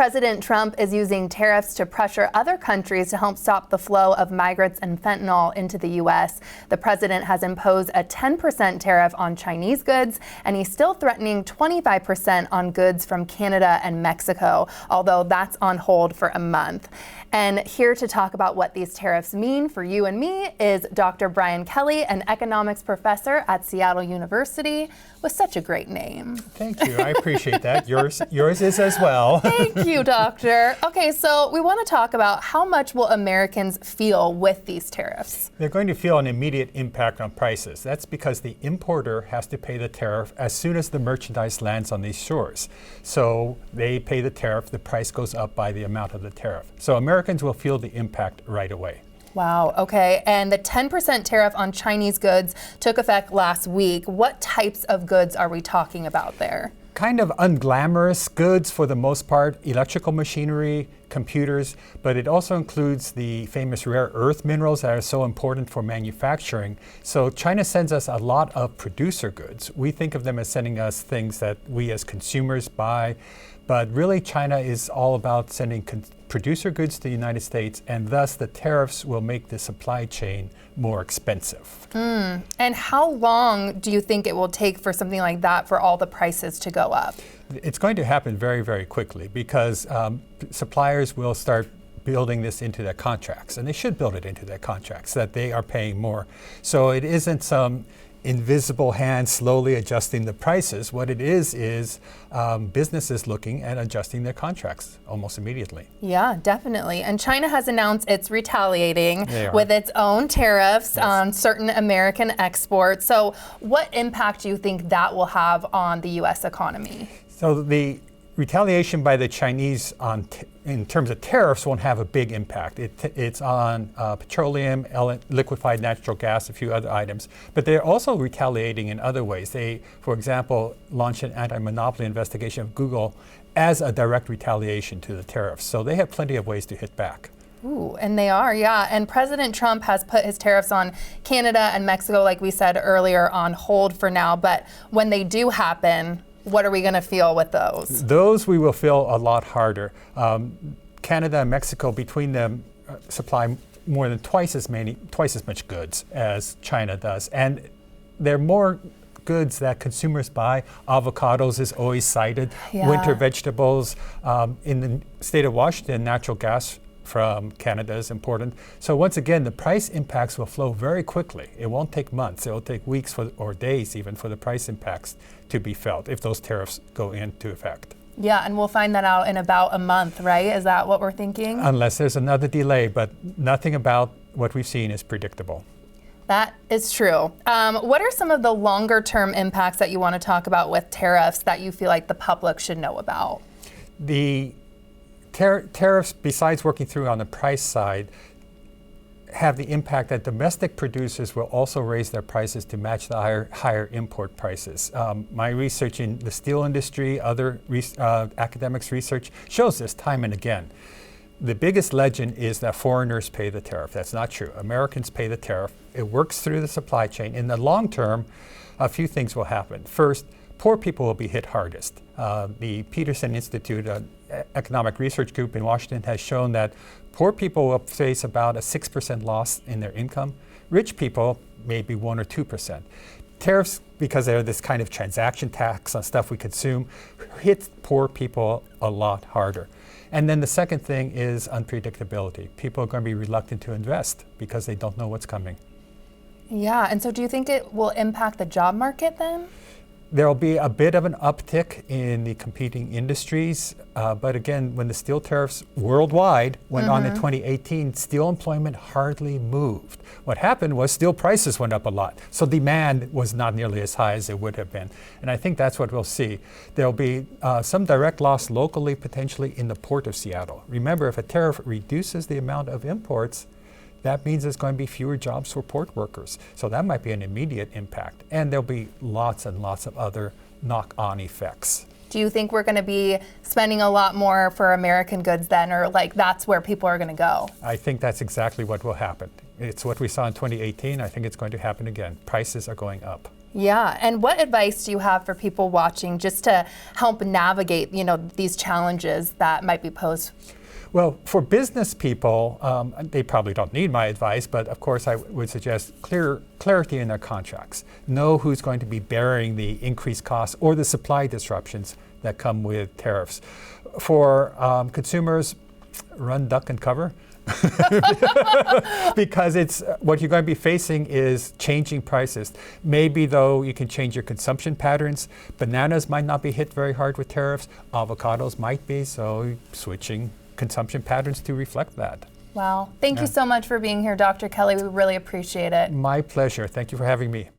President Trump is using tariffs to pressure other countries to help stop the flow of migrants and fentanyl into the U.S. The president has imposed a 10% tariff on Chinese goods, and he's still threatening 25% on goods from Canada and Mexico, although that's on hold for a month. And here to talk about what these tariffs mean for you and me is Dr. Brian Kelly, an economics professor at Seattle University, with such a great name. Thank you. I appreciate that. Yours is as well. Thank you, Doctor. Okay, so we want to talk about how much will Americans feel with these tariffs? They're going to feel an immediate impact on prices. That's because the importer has to pay the tariff as soon as the merchandise lands on these shores. So they pay the tariff, the price goes up by the amount of the tariff. So Americans will feel the impact right away. Wow, okay. And the 10% tariff on Chinese goods took effect last week. What types of goods are we talking about there? Kind of unglamorous goods for the most part, electrical machinery, computers, but it also includes the famous rare earth minerals that are so important for manufacturing. So China sends us a lot of producer goods. We think of them as sending us things that we as consumers buy, but really China is all about sending producer goods to the United States, and thus the tariffs will make the supply chain more expensive. And how long do you think it will take for something like that for all the prices to go up? It's going to happen very, very quickly because suppliers will start building this into their contracts, and they should build it into their contracts that they are paying more. So it isn't some invisible hand slowly adjusting the prices. What it is businesses looking at adjusting their contracts almost immediately. Yeah, definitely. And China has announced it's retaliating with its own tariffs on certain American exports. So what impact do you think that will have on the U.S. economy? So the retaliation by the Chinese in terms of tariffs won't have a big impact. It's on petroleum, liquefied natural gas, a few other items. But they're also retaliating in other ways. They, for example, launched an anti-monopoly investigation of Google as a direct retaliation to the tariffs. So they have plenty of ways to hit back. Ooh, and they are, yeah. And President Trump has put his tariffs on Canada and Mexico, like we said earlier, on hold for now. But when they do happen, what are we going to feel with those? Those we will feel a lot harder. Canada and Mexico, between them, supply more than twice as much goods as China does. And they're more goods that consumers buy. Avocados is always cited, winter vegetables. In the state of Washington, natural gas from Canada is important. So once again, the price impacts will flow very quickly. It won't take months. It will take weeks or days even for the price impacts to be felt if those tariffs go into effect. Yeah, and we'll find that out in about a month, right? Is that what we're thinking? Unless there's another delay, but nothing about what we've seen is predictable. That is true. What are some of the longer term impacts that you want to talk about with tariffs that you feel like the public should know about? The tariffs, besides working through on the price side, have the impact that domestic producers will also raise their prices to match the higher import prices. My research in the steel industry, other academics' research shows this time and again. The biggest legend is that foreigners pay the tariff. That's not true. Americans pay the tariff. It works through the supply chain. In the long term, a few things will happen. First, poor people will be hit hardest. The Peterson Institute, an economic research group in Washington, has shown that poor people will face about a 6% loss in their income. Rich people, maybe 1 or 2%. Tariffs, because they're this kind of transaction tax on stuff we consume, hit poor people a lot harder. And then the second thing is unpredictability. People are going to be reluctant to invest because they don't know what's coming. Yeah, and so do you think it will impact the job market then? There will be a bit of an uptick in the competing industries, but again, when the steel tariffs worldwide went on in 2018, steel employment hardly moved. What happened was steel prices went up a lot, so demand was not nearly as high as it would have been. And I think that's what we'll see. There'll be some direct loss locally, potentially in the port of Seattle. Remember, if a tariff reduces the amount of imports, that means there's going to be fewer jobs for port workers. So that might be an immediate impact. And there'll be lots and lots of other knock-on effects. Do you think we're going to be spending a lot more for American goods then, or like that's where people are going to go? I think that's exactly what will happen. It's what we saw in 2018. I think it's going to happen again. Prices are going up. Yeah, and what advice do you have for people watching just to help navigate, these challenges that might be posed? Well, for business people, they probably don't need my advice, but of course I would suggest clarity in their contracts. Know who's going to be bearing the increased costs or the supply disruptions that come with tariffs. For consumers, run, duck, and cover. Because it's what you're going to be facing is changing prices. Maybe though you can change your consumption patterns. Bananas might not be hit very hard with tariffs. Avocados might be, so switching consumption patterns to reflect that. Wow. Thank you so much for being here, Dr. Kelly. We really appreciate it. My pleasure. Thank you for having me.